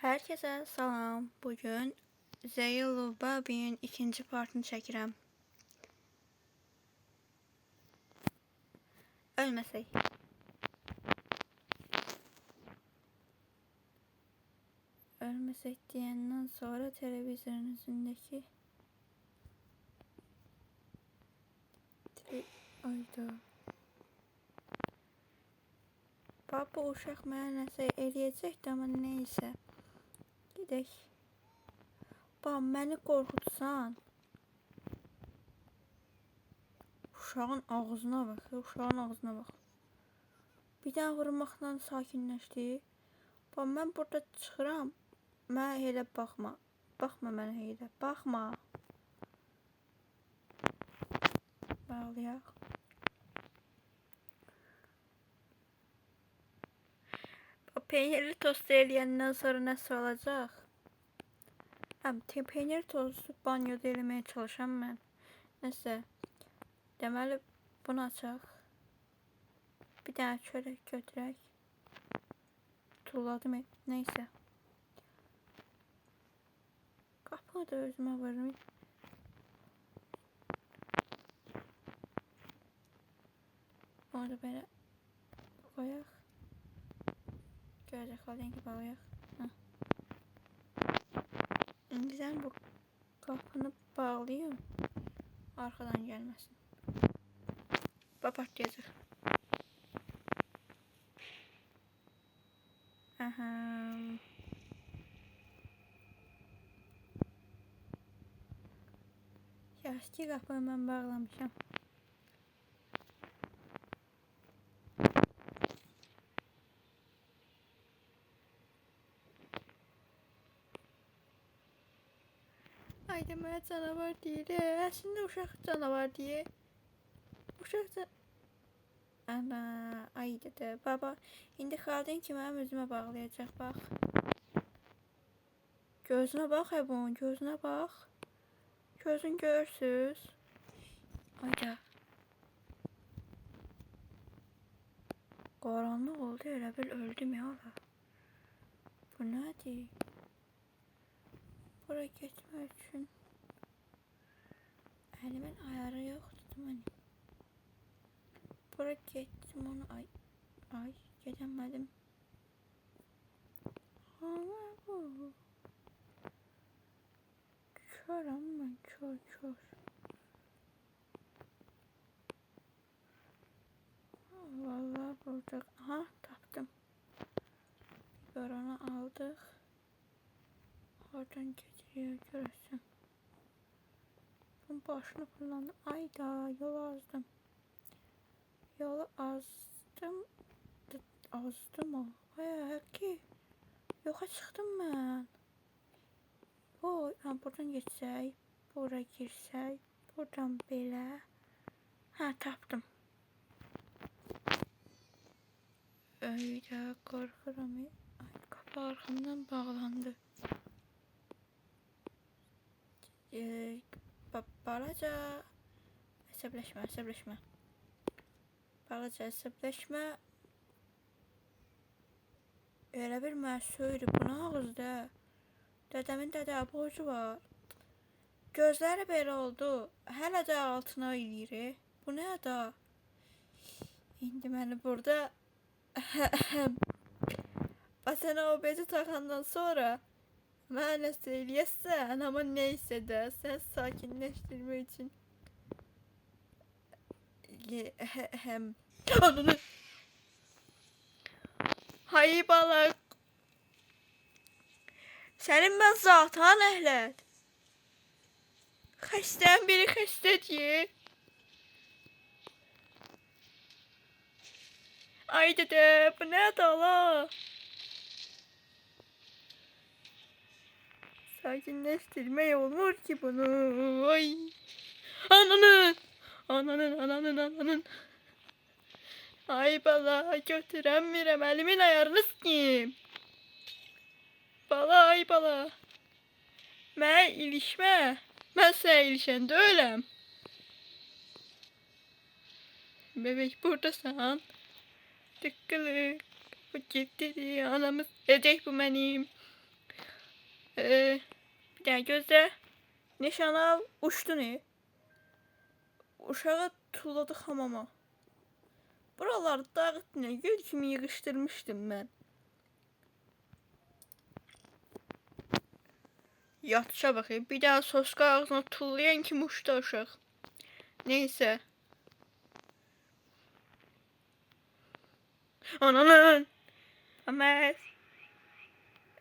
Herkese salam. Bugün Zeylo Babi'nin ikinci partını çəkirəm. Ölməsək. Ölməsək deyəndən sonra televizorun üzündəki ayda. Baba uşaq mənə nəsə eləyəcəkdi, amma neysə. Gedək. Baba məni qorxutsan. Uşağın ağzına bax, uşağın ağzına bax. Bir dənə vurmaqla sakinləşdi. Baba mən burada çıxıram. Mənə elə baxma. Baxma mənə elə. Baxma. Bağlayaq. Peynirli tost eləyəndən sonra nəsə olacaq? Peynir tostu banyoda eləməyə çalışam mən. Nəsə. Deməli bunu açaq. Bir dənə çörək götürək. Tulladım. Neysə. Qapını da özümə vururum. Onu da belə qoyaq. Görəcək halden ki bağlayaq. İndi sən bu qapını bağlayım. Arxadan gəlməsin. Partlayacaq. Yaxşı ki qapını mən bağlamışam. Ay demə canavar deyir. Əslində uşaq canavar deyir. Uşaq ana ay dedi. Baba indi xaldin ki mənim üzümə bağlayacaq bax. Gözünə bax bunun, gözünə bax. Gözün görürsüz. Ayda. Qaranlıq oldu, elə bil öldüm ya. Bu nədir? Bura getmək üçün əlimin ayarı yoxdur mənim. Bura getdim onu ay gedəmədim. Ama bu. Körəm mən kör. Vallahi burada tapdım. Biberonu aldık. Oradan getiriyor görürsən. Bunun başını kullandım. Ayda yolu azdım. Azdım o. Ay ki. Yoxa çıxdım mən. Buradan geçsək. Bura girsək. Buradan belə. Tapdım. Öyle korkuram. Ay kapı arkamdan bağlandı. Balaca əsəbləşmə. Balaca əsəbləşmə. Elə bir məsuydu buna ağızda. Dədəmin dədə borcu var. Gözləri belə oldu. Hələ də altına eləyir. Bu nə da? İndi məni burada basana o bezi takandan sonra mənə nəsə eləyəsən, amma neysə də sən sakinləşdirmək üçün Ananı hay balak sənin mən zatan əhlət xəstən biri xəstədir. Ay dədə, bu nə dala? Sakinləşdirmək olmur ki bunu. Ay. Ananın. Ay bala, götürəmirəm, əlimin ayarını s**eyim. Ay bala. Mənə ilişmə. Mən sənə ilişəndə öləm. Bebek buradasan. Tıkkılı. Bu gitti. Anamız edecek bu benim. Bir daha gözle. Nişan al. Uçtu ne? Uşağı tulladı hamama. Buraları dağıt ne? Gül kimi yığıştırmışdım ben. Yatışa bakayım. Bir daha soska ağzına tullayan kim uçtu uşaq. Neyse. Ananın. Ömer.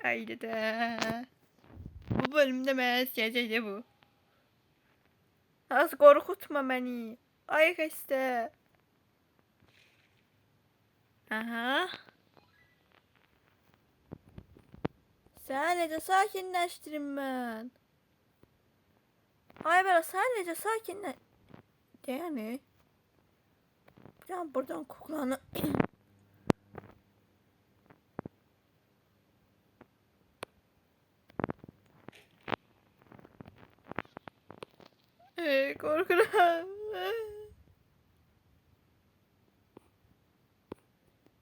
Haydi de. Bu bölümde məhz gecədir bu. Az qorxutma məni. Ay xəstə. Aha. Sən necə sakinləşdirim mən? Ay belə sən necə sakinlə... Yəni. Buradan kuklanı... Korkuram.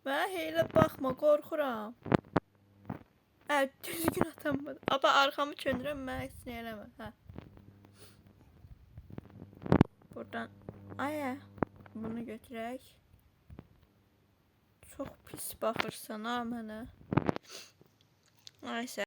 Mən elə baxma, qorxuram. Düzgün atanmadı. Aba arkamı çöndürəm, mən heç nə eləmə. Hə. Buradan aya bunu götürək. Çox pis baxırsan ha mənə. Nəysə.